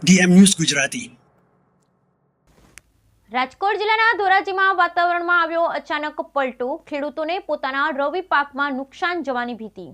DM news Gujarati. Rajkot જિલ્લાના ધોરાજીમાં વાતાવરણમાં આવ્યો અચાનક પલટો, ખેડૂતોને પોતાના રવિ પાકમાં નુકસાન જવાની ભીતિ।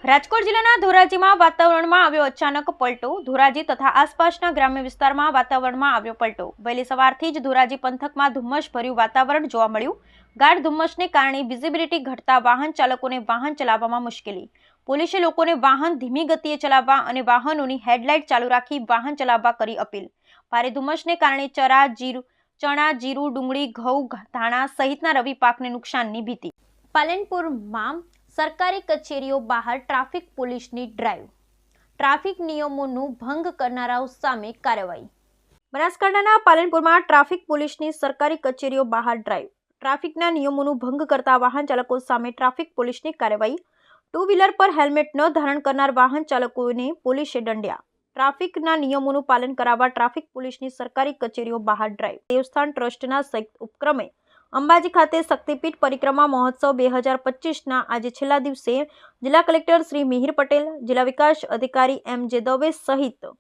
રાજકોટ જિલ્લાના ધોરાજીમાં વાતાવરણમાં આવ્યો અચાનક પલટો, ધોરાજી તથા આસપાસના ગ્રામ્ય વિસ્તારમાં વાતાવરણમાં આવ્યો પલટો। વહેલી સવારથી જ ધોરાજી પંથકમાં ધુમ્મસભર્યું વાતાવરણ જોવા મળ્યું। ગાઢ ધુમ્મસને કારણે વિઝિબિલિટી ઘટતા વાહન ચાલકોને વાહન ચલાવવામાં મુશ્કેલી। પોલીસે લોકોને વાહન ધીમી ગતિએ ચલાવવા અને વાહનોની હેડલાઇટ ચાલુ રાખી વાહન ચલાવવા કરી અપીલ। ભારે ધુમ્મસને કારણે ચણા, જીરું, ડુંગળી, ઘઉં, ધાણા સહિતના રવિ પાકને નુકસાનની ભીતિ। પાલનપુરમાં સરકારી કચેરીઓ બહાર ટ્રાફિક પોલીસની ડ્રાઈવ, ટ્રાફિક નિયમોનું ભંગ કરનારાઓ સામે કાર્યવાહી। બનાસકાંઠાના પાલનપુરમાં ટ્રાફિક પોલીસની સરકારી કચેરીઓ બહાર ડ્રાઈવ, ટ્રાફિકના નિયમોનું ભંગ કરતા વાહન ચાલકો સામે ટ્રાફિક પોલીસની કાર્યવાહી। ટુ વ્હીલર પર હેલ્મેટ ન ધારણ કરનાર વાહન ચાલકોને પોલીસે દંડ્યા। ટ્રાફિકના નિયમોનું પાલન કરાવવા ટ્રાફિક પોલીસની સરકારી કચેરીઓ બહાર ડ્રાઈવ। દેવસ્થાન ટ્રસ્ટના સંયુક્ત ઉપક્રમે અંબાજી ખાતે શક્તિપીઠ પરિક્રમા મહોત્સવ 2025ના આજે છેલ્લા દિવસે જિલ્લા કલેક્ટર શ્રી મિહિર પટેલ, જિલ્લા વિકાસ અધિકારી MJ દવે સહિત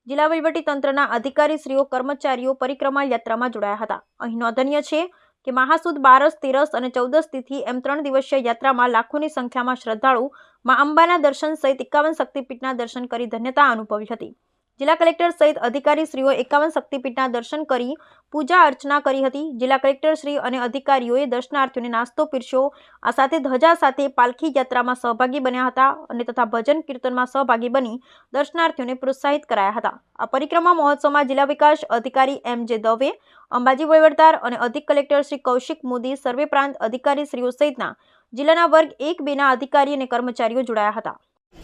જિલ્લા વહીવટી તંત્રના અધિકારીશ્રીઓ, કર્મચારીઓ પરિક્રમા યાત્રામાં જોડાયા હતા। અહીં નોંધનીય છે કે મહાસુદ 12, 13 અને 14 તિથિ એમ 3 દિવસીય યાત્રામાં લાખોની સંખ્યામાં શ્રદ્ધાળુ મા અંબાના દર્શન સહિત 51 શક્તિપીઠના દર્શન કરી ધન્યતા અનુભવી હતી। જિલ્લા કલેક્ટર સહિત અધિકારીશ્રીઓ 51 શક્તિપીઠના દર્શન કરી પૂજા અર્ચના કરી હતી। જિલ્લા કલેક્ટરશ્રી અને અધિકારીઓએ દર્શનાર્થીઓને નાસ્તો પીરસ્યો। આ સાથે ધ્વજા સાથે પાલખી યાત્રામાં સહભાગી બન્યા હતા અને તથા ભજન કીર્તનમાં સહભાગી બની દર્શનાર્થીઓને પ્રોત્સાહિત કરાયા હતા। આ પરિક્રમા મહોત્સવમાં જિલ્લા વિકાસ અધિકારી MJ દવે, અંબાજી વહીવટદાર અને અધિક કલેક્ટર શ્રી કૌશિક મોદી, સર્વે પ્રાંત અધિકારીશ્રીઓ સહિતના જિલ્લાના વર્ગ 1-2ના અધિકારી અને કર્મચારીઓ જોડાયા હતા।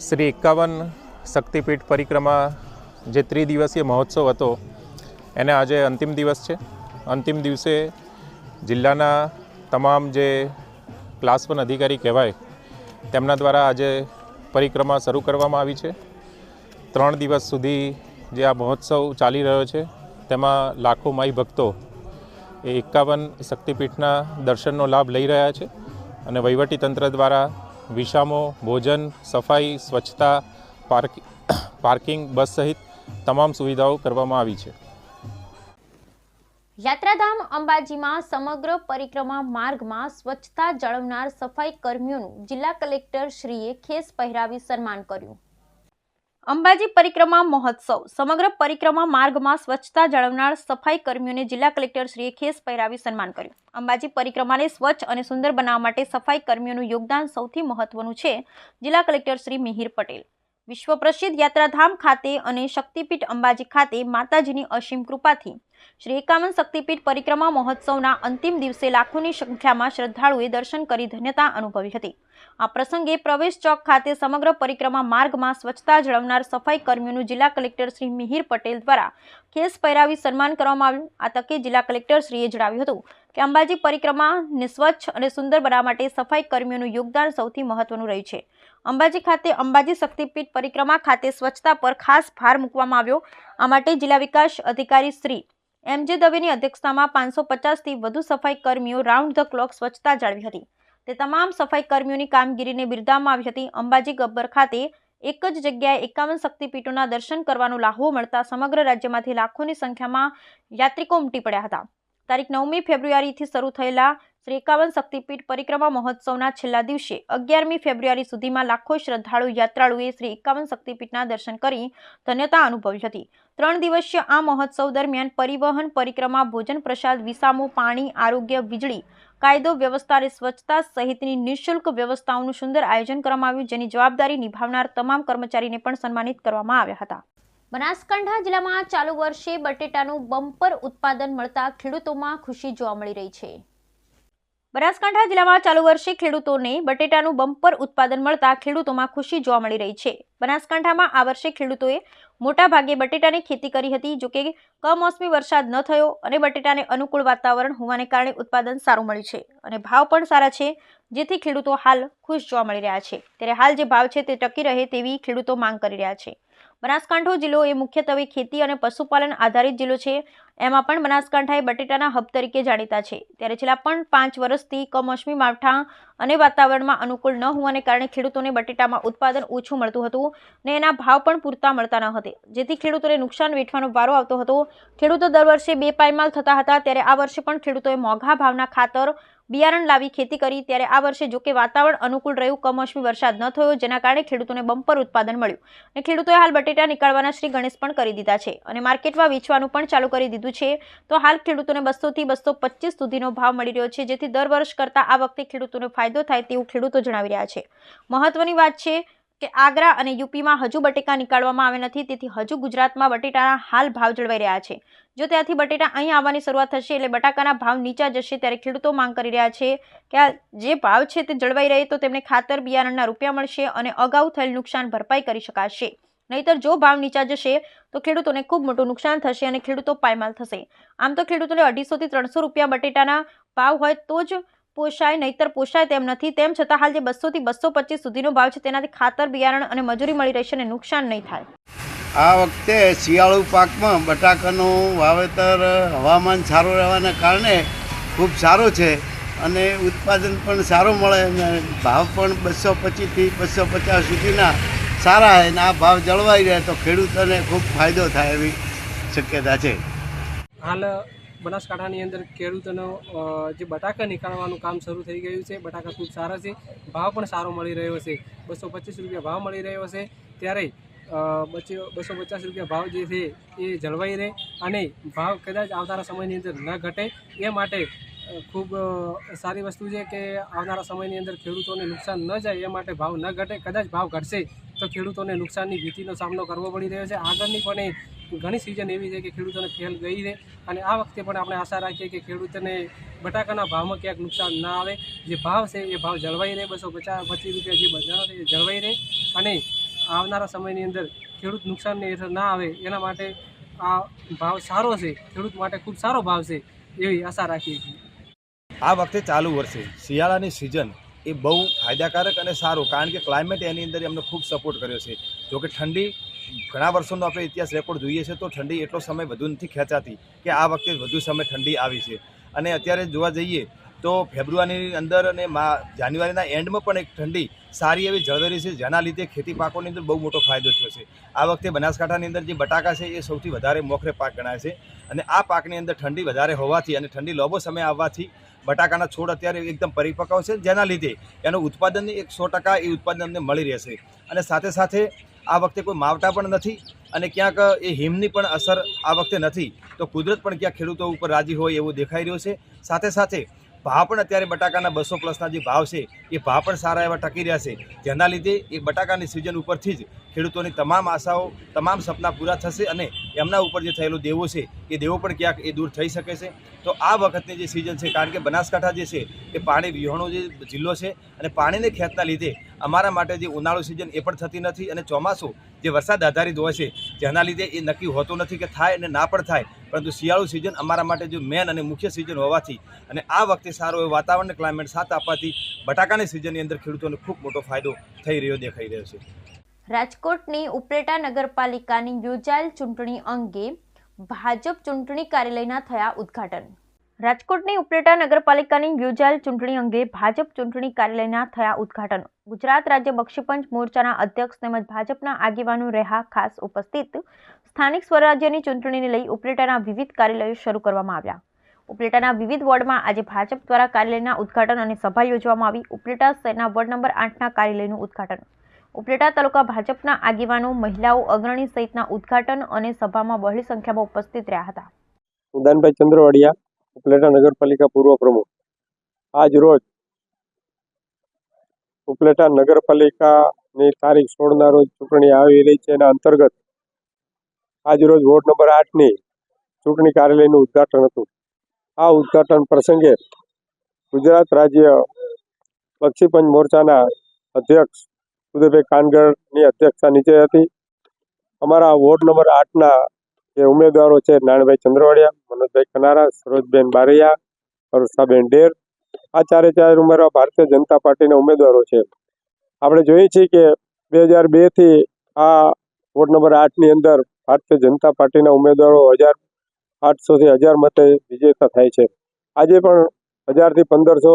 શ્રી 51 શક્તિપીઠ પરિક્રમા જે ત્રિદિવસીય મહોત્સવ હતો એને આજે અંતિમ દિવસ છે। અંતિમ દિવસે જિલ્લાના તમામ જે ક્લાસ 1 અધિકારી કહેવાય તેમના દ્વારા આજે પરિક્રમા શરૂ કરવામાં આવી છે। 3 દિવસ સુધી જે આ મહોત્સવ ચાલી રહ્યો છે તેમાં લાખો માઈ ભક્તો એ 51 શક્તિપીઠના દર્શનનો લાભ લઈ રહ્યા છે અને વહીવટીતંત્ર દ્વારા વિસામો, ભોજન, સફાઈ, સ્વચ્છતા, પાર્કિંગ, બસ સહિત તમામ સુવિધાઓ કરવામાં આવી છે। યાત્રાધામ અંબાજીમાં સમગ્ર પરિક્રમા માર્ગમાં સ્વચ્છતા જાળવનાર સફાઈ કર્મીઓનું જિલ્લા કલેક્ટર શ્રીએ ખેસ પહેરાવી સન્માન કર્યું। અંબાજી પરિક્રમા મહોત્સવ સમગ્ર પરિક્રમા માર્ગમાં સ્વચ્છતા જાળવનાર સફાઈ કર્મીઓને જિલ્લા કલેક્ટર શ્રીએ ખેસ પહેરાવી સન્માન કર્યું। અંબાજી પરિક્રમાને સ્વચ્છ અને સુંદર બનાવવા માટે સફાઈ કર્મીઓનું યોગદાન સૌથી મહત્વનું છે। જિલ્લા કલેક્ટર શ્રી મિહિર પટેલ વિશ્વ પ્રસિદ્ધ યાત્રાધામ ખાતે અને શક્તિપીઠ અંબાજી ખાતે માતાજીની અસીમ કૃપાથી શ્રી 51 શક્તિપીઠ પરિક્રમા મહોત્સવના અંતિમ દિવસે લાખોની સંખ્યામાં શ્રદ્ધાળુએ દર્શન કરી ધન્યતા અનુભવી હતી। આ પ્રસંગે પ્રવેશ ચોક ખાતે સમગ્ર પરિક્રમા માર્ગમાં સ્વચ્છતા જાળવનાર સફાઈ કર્મીઓનું જિલ્લા કલેક્ટર શ્રી મિહિર પટેલ દ્વારા ખેસ પહેરાવી સન્માન કરવામાં આવ્યું। આ તકે જિલ્લા કલેક્ટર શ્રીએ જણાવ્યું હતું કે અંબાજી પરિક્રમાને સ્વચ્છ અને સુંદર બનાવવા માટે સફાઈ કર્મીઓનું યોગદાન સૌથી મહત્વનું રહ્યું છે। અંબાજી ખાતે અંબાજી શક્તિપીઠ પરિક્રમા ખાતે સ્વચ્છતા પર ખાસ ભાર મૂકવામાં આવ્યો। આ માટે જિલ્લા વિકાસ અધિકારી શ્રી MJ દવેની અધ્યક્ષતામાં 550થી વધુ સફાઈ કર્મીઓ રાઉન્ડ ધ ક્લોક સ્વચ્છતા જાળવી હતી। તે તમામ સફાઈ કર્મીઓની કામગીરીને બિરદાવવામાં આવી હતી। અંબાજી ગબ્બર ખાતે એક જ જગ્યાએ 51 શક્તિપીઠોના દર્શન કરવાનો લાહવો મળતા સમગ્ર રાજ્યમાંથી લાખોની સંખ્યામાં યાત્રિકો ઉમટી પડ્યા હતા। તારીખ 9મી ફેબ્રુઆરીથી શરૂ થયેલા શ્રી 51 શક્તિપીઠ પરિક્રમા મહોત્સવના છેલ્લા દિવસે 11મી ફેબ્રુઆરી સુધીમાં લાખો શ્રદ્ધાળુ યાત્રાળુએ શ્રી 51 શક્તિપીઠના દર્શન કરી ધન્યતા અનુભવી હતી। 3 દિવસીય આ મહોત્સવ દરમિયાન પરિવહન, પરિક્રમા, ભોજન પ્રસાદ, વિસામો, પાણી, આરોગ્ય, વીજળી, કાયદો વ્યવસ્થા અને સ્વચ્છતા સહિતની નિઃશુલ્ક વ્યવસ્થાઓનું સુંદર આયોજન કરવામાં આવ્યું, જેની જવાબદારી નિભાવનાર તમામ કર્મચારીને પણ સન્માનિત કરવામાં આવ્યા હતા। બનાસકાંઠા જિલ્લામાં ચાલુ વર્ષે બટેટાનું બમ્પર ઉત્પાદન મળતા ખેડૂતોમાં ખુશી જોવા મળી રહી છે। બનાસકાંઠા જિલ્લામાં ચાલુ વર્ષે ખેડૂતોને બટેટાનું બમ્પર ઉત્પાદન મળતા ખેડૂતોમાં ખુશી જોવા મળી રહી છે। બનાસકાંઠામાં આ વર્ષે ખેડૂતોએ મોટા ભાગે બટેટાની ખેતી કરી હતી, જોકે કમોસમી વરસાદ ન થયો અને બટેટાને અનુકૂળ વાતાવરણ હોવાને કારણે ઉત્પાદન સારું મળ્યું છે અને ભાવ પણ સારા છે, જેથી ખેડૂતો હાલ ખુશ જોવા મળી રહ્યા છે। ત્યારે હાલ જે ભાવ છે તે ટકી રહે તેવી ખેડૂતો માંગ કરી રહ્યા છે। બનાસકાંઠો જિલ્લો એ મુખ્યત્વે ખેતી અને પશુપાલન આધારિત જિલ્લો છે. એમાં પણ બનાસકાંઠા એ બટેટાના હબ તરીકે જાણીતા છે. ત્યારે છેલ્લા પણ 5 વર્ષથી કમોસમી માવઠા અને વાતાવરણમાં અનુકૂળ ન હોવાને કારણે ખેડૂતોને બટેટામાં ઉત્પાદન ઓછું મળતું હતું ને એના ભાવ પણ પૂરતા મળતા ન હતા, જેથી ખેડૂતોને નુકસાન વેઠવાનો વારો આવતો હતો. ખેડૂતો દર વર્ષે બેપાયમાલ થતા હતા. ત્યારે આ વર્ષે પણ ખેડૂતોએ મોંઘા ભાવના ખાતર બિયારણ લાવી ખેતી કરી. ત્યારે આ વર્ષે જોકે વાતાવરણ અનુકૂળ રહ્યું, કમોસમી વરસાદ ન થયો, જેના કારણે ખેડૂતોને બમ્પર ઉત્પાદન મળ્યું અને ખેડૂતોએ હાલ બટેટા નીકાળવાના શ્રી ગણેશ પણ કરી દીધા છે અને માર્કેટમાં વેચવાનું પણ ચાલુ કરી દીધું છે. તો હાલ ખેડૂતોને 200 થી 225 સુધીનો ભાવ મળી રહ્યો છે, જેથી દર વર્ષ કરતાં આ વખતે ખેડૂતોને ફાયદો થાય તેવું ખેડૂતો જણાવી રહ્યા છે. મહત્વની વાત છે કે આગ્રા અને યુપીમાં હજુ બટેકા નીકાળવામાં આવ્યા નથી, તેથી હજુ ગુજરાતમાં બટેટાના હાલ ભાવ જળવાઈ રહ્યા છે. જો ત્યાંથી બટેટા અહીં આવવાની શરૂઆત થશે એટલે બટાકાના ભાવ નીચા જશે. ત્યારે ખેડૂતો માંગ કરી રહ્યા છે કે આ જે ભાવ છે તે જળવાઈ રહે તો તેમને ખાતર બિયારણના રૂપિયા મળશે અને અગાઉ થયેલ નુકસાન ભરપાઈ કરી શકાશે. નહીતર જો ભાવ નીચા જશે તો ખેડૂતોને ખૂબ મોટું નુકસાન થશે અને ખેડૂતો પાયમાલ થશે. આમ તો ખેડૂતોને 250 થી 300 રૂપિયા બટેટાના ભાવ હોય તો જ પોષાય, નહીતર પોષાય તેમ નથી. તેમ છતાં હાલ જે 200 થી 225 સુધીનો ભાવ છે તેનાથી ખાતર બિયારણ અને મજૂરી મળી રહેશે અને નુકસાન નહીં થાય. આ વખતે શિયાળુ પાકમાં બટાકાનું વાવેતર હવામાન સારું રહેવાના કારણે ખૂબ સારું છે અને ઉત્પાદન પણ સારું મળે અને ભાવ પણ 225 થી 250 સુધીના સારા અને આ ભાવ જળવાઈ રહે તો ખેડૂતોને ખૂબ ફાયદો થાય એવી શક્યતા છે. હાલ બનાસકાંઠાની અંદર ખેડૂતોનો જે બટાકા નીકાળવાનું કામ શરૂ થઈ ગયું છે. બટાકા ખૂબ સારા છે, ભાવ પણ સારો મળી રહ્યો છે. 225 રૂપિયા ભાવ મળી રહ્યો છે. ત્યારે 250 રૂપિયા ભાવ જે છે એ જળવાઈ રહે અને ભાવ કદાચ આવનારા સમયની અંદર ન ઘટે એ માટે ખૂબ સારી વસ્તુ છે કે આવનારા સમયની અંદર ખેડૂતોને નુકસાન ન જાય એ માટે ભાવ ન ઘટે. કદાચ ભાવ ઘટશે તો ખેડૂતોને નુકસાનની ભીતિનો સામનો કરવો પડી રહ્યો છે. આગળની પણ ઘણી સિઝન એવી છે કે ખેડૂતોને ફેલ ગઈ છે અને આ વખતે પણ આપણે આશા રાખીએ કે ખેડૂતોને બટાકાના ભાવમાં ક્યાંક નુકસાન ના આવે. જે ભાવ છે એ ભાવ જળવાઈ રહે, 225 રૂપિયા જે બજાર છે એ જળવાઈ રહે અને આવનારા સમયની અંદર ખેડૂત નુકસાનને હેઠળ ના આવે એના માટે આ ભાવ સારો છે, ખેડૂત માટે ખૂબ સારો ભાવ છે એવી આશા રાખીએ છીએ. આ વખતે ચાલુ વર્ષે શિયાળાની સિઝન એ બહુ ફાયદાકારક અને સારું, કારણ કે ક્લાઇમેટ એની અંદર એમને ખૂબ સપોર્ટ કર્યો છે. જોકે ઠંડી ઘણા વર્ષોનો આપણે ઇતિહાસ રેકોર્ડ જોઈએ છે તો ઠંડી એટલો સમય વધુ નથી ખેંચાતી કે આ વખતે વધુ સમય ઠંડી આવી છે. અને અત્યારે જોવા જઈએ તો ફેબ્રુઆરીની અંદર અને જાન્યુઆરીના એન્ડમાં પણ એક ઠંડી સારી એવી જળવાઈ છે, જેના લીધે ખેતી પાકોની અંદર બહુ મોટો ફાયદો થયો છે. આ વખતે બનાસકાંઠાની અંદર જે બટાકા છે એ સૌથી વધારે મોખરે પાક ગણાય છે અને આ પાકની અંદર ઠંડી વધારે હોવાથી અને ઠંડી લાંબો સમય આવવાથી બટાકાના છોડ અત્યારે એકદમ પરિપક્વ છે, જેના લીધે એનું ઉત્પાદનની 100% એ ઉત્પાદન અમને મળી રહેશે. અને સાથે સાથે આ વખતે કોઈ માવઠા પણ નથી અને ક્યાંક એ હિમની પણ અસર આ વખતે નથી, તો કુદરત પણ ક્યાંક ખેડૂતો ઉપર રાજી હોય એવું દેખાઈ રહ્યું છે. સાથે સાથે ભાવ પણ અત્યારે બટાકાના 200+ જે ભાવ છે એ ભાવ પણ સારા એવા ટકી રહ્યા છે, જેના લીધે એ બટાકાની સિઝન ઉપરથી જ ખેડૂતોની તમામ આશાઓ, તમામ સપના પૂરા થશે અને એમના ઉપર જે થયેલો દેવો છે એ દેવો પણ ક્યાંક એ દૂર થઈ શકે છે. તો આ વખતની જે સિઝન છે, કારણ કે બનાસકાંઠા જે છે એ પાણી વિહોણો જે જિલ્લો છે અને પાણીને ખેંચના લીધે અમારા માટે જે ઉનાળુ સિઝન એ પણ થતી નથી અને ચોમાસું જે વરસાદ આધારિત હોય છે જેના લીધે એ નક્કી હોતું નથી કે થાય અને ના પણ થાય, પરંતુ શિયાળુ સિઝન અમારા માટે જો મેન અને મુખ્ય સિઝન હોવાથી અને આ વખતે સારો એવો વાતાવરણ ક્લાઇમેટ સાથ આપવાથી બટાકાની સિઝનની અંદર ખેડૂતોને ખૂબ મોટો ફાયદો થઈ રહ્યો દેખાઈ રહ્યો છે. રાજકોટની ઉપલેટા નગરપાલિકાની યોજાયેલ ચૂંટણી અંગે ભાજપ ચૂંટણી કાર્યાલયના થયા ઉદ્ઘાટન. રાજકોટની ઉપલેટા નગરપાલિકાની યોજાયેલ ચૂંટણી અંગે ભાજપ ચૂંટણી કાર્યાલયના થયા ઉદ્ઘાટન. ગુજરાત રાજ્ય બક્ષીપંચ મોરચાના અધ્યક્ષ તેમજ ભાજપના આગેવાનો રહ્યા ખાસ ઉપસ્થિત. સ્થાનિક સ્વરાજ્યની ચૂંટણીને લઈ ઉપલેટાના વિવિધ કાર્યાલયો શરૂ કરવામાં આવ્યા. ઉપલેટાના વિવિધ વોર્ડમાં આજે ભાજપ દ્વારા કાર્યાલયના ઉદ્ઘાટન અને સભા યોજવામાં આવી. ઉપલેટા શહેરના વોર્ડ નંબર 8ના કાર્યાલયનું ઉદ્ઘાટન. ઉપલેટા તાલુકા ભાજપના આગેવાનો, મહિલાઓ, અગ્રણી સહિતના ઉદ્ઘાટન અને સભામાં બહોળી સંખ્યામાં ઉપસ્થિત રહ્યા હતા. ઉદાનભાઈ ચંદ્રવાડિયા, ઉપલેટા નગરપાલિકા પૂર્વ પ્રમુખ. આજ રોજ ઉપલેટા નગરપાલિકાની તારીખ 16ના રોજ ચૂંટણી આવી રહી છે. એના અંતર્ગત આજ રોજ વોર્ડ નંબર 8ની ચૂંટણી કાર્યાલયનું ઉદ્ઘાટન હતું. આ ઉદ્ઘાટન પ્રસંગે ગુજરાત રાજ્ય બક્ષીપંચ મોરચાના અધ્યક્ષ ઉદયભાઈ કાનગડની અધ્યક્ષતા નીચે હતી. અમારા વોર્ડ નંબર 8ના જે ઉમેદવારો છે, નાણભાઈ ચંદ્રવાડિયા, મનોજભાઈ ખનારા, સરોજબેન બારૈયા, હર્ષાબેન ડેર, આ ચારે ઉમેદવાર ભારતીય જનતા પાર્ટીના ઉમેદવારો છે. આપણે જોઈએ છીએ કે 2002થી આ વોર્ડ નંબર 8ની અંદર ભારતીય જનતા પાર્ટીના ઉમેદવારો 800થી 1000 મતે વિજેતા થાય છે. આજે પણ 1000થી 1500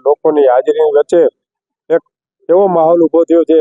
લોકોની હાજરીની વચ્ચે એક એવો માહોલ ઊભો થયો છે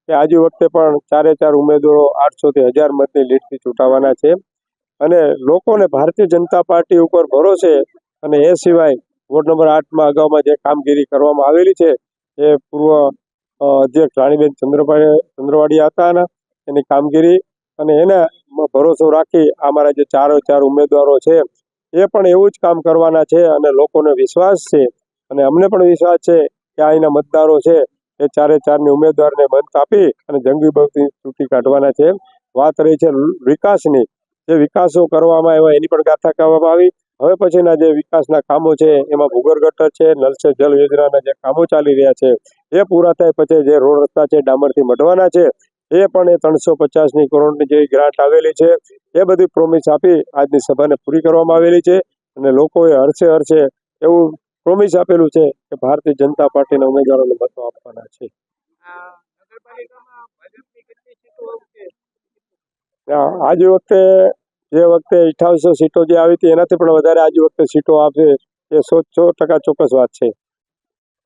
કે આજે વખતે પણ 4 ઉમેદવારો 800થી 1000 મતની લીડથી ચૂંટાવાના છે અને લોકોને ભારતીય જનતા પાર્ટી ઉપર ભરોસે અને એ સિવાય વોર્ડ નંબર 8માં અગાઉમાં જે કામગીરી કરવામાં આવેલી છે એ પૂર્વ અધ્યક્ષ રાણીબેન ચંદ્રવાડિયા હતા એની કામગીરી અને એને ભરોસો રાખી અમારા જે 4 ઉમેદવારો છે એ પણ એવું જ કામ કરવાના છે અને લોકોને વિશ્વાસ છે અને અમને પણ વિશ્વાસ છે કે અહીંના મતદારો છે એ 4ની ઉમેદવારને મત આપી અને જંગી બહુમતીથી ચૂંટી કાઢવાના છે. વાત રહી છે વિકાસની, જે વિકાસો કરવામાં આવ્યા એની પણ ગાથા કહેવામાં આવી. હવે પછીના જે વિકાસના કામો છે એમાં ભૂગર્ભ ગટર છે, નલ સે જલ યોજનાના જે કામો ચાલી રહ્યા છે એ પૂરા થાય પછી જે રોડ રસ્તા છે ડામરથી મઢવાના છે એ પણ એ 350 કરોડની જે ગ્રાન્ટ આવેલી છે એ બધી પ્રોમિસ આપી આજની સભાને પૂરી કરવામાં આવેલી છે અને લોકોએ હર્ષે એવું પ્રોમિસ આપેલું છે કે ભારતીય જનતા પાર્ટીના ઉમેદવારોને મતો આપવાના છે. આજે વખતે જે વખતે 5800 સીટો જે આવી હતી એનાથી પણ વધારે આજે વખતે સીટો આપશે એ 100% ચોક્કસ વાત છે.